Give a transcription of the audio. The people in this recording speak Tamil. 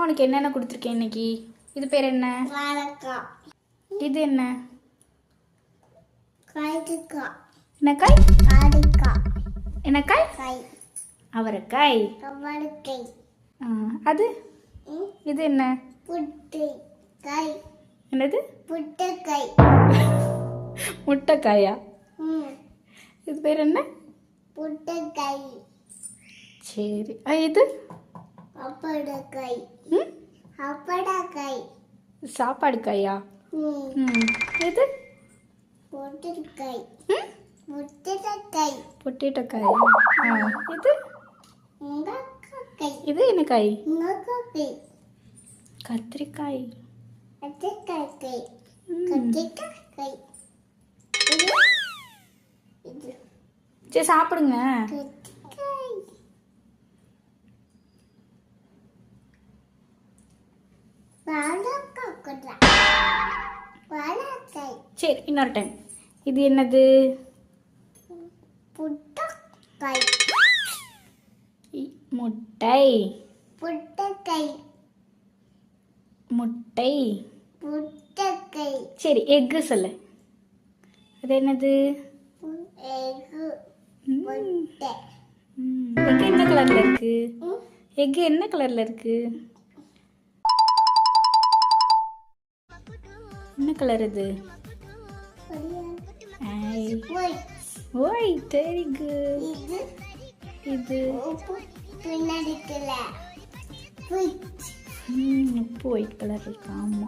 உனக்கு என்னென்ன கொடுத்துருக்கேன் இன்னைக்கு? இது பேர் என்ன? இது என்ன? என்ன காய்? என்ன காய்? அவரைக்காய். அது இது என்ன? என்னது? முட்டைக்காயா? இது பேர் என்ன? சரி. இது சாப்பாடு காயா? இது பொட்டேட்டோ காய். இது என்ன காய்? கத்திரிக்காய். சரி சாப்பிடுங்க. சரி இன்னொரு டைம். இது என்னது? முட்டை. சரி எக்கு சொல்லு. அது என்னது? எக்கு என்ன கலர்ல இருக்கு? எக்கு என்ன கலர்ல இருக்கு? என்ன கலர் இது? ஒயிட். Very good. இது உப்பு ஒயிட் கலர் இருக்கு. ஆமா.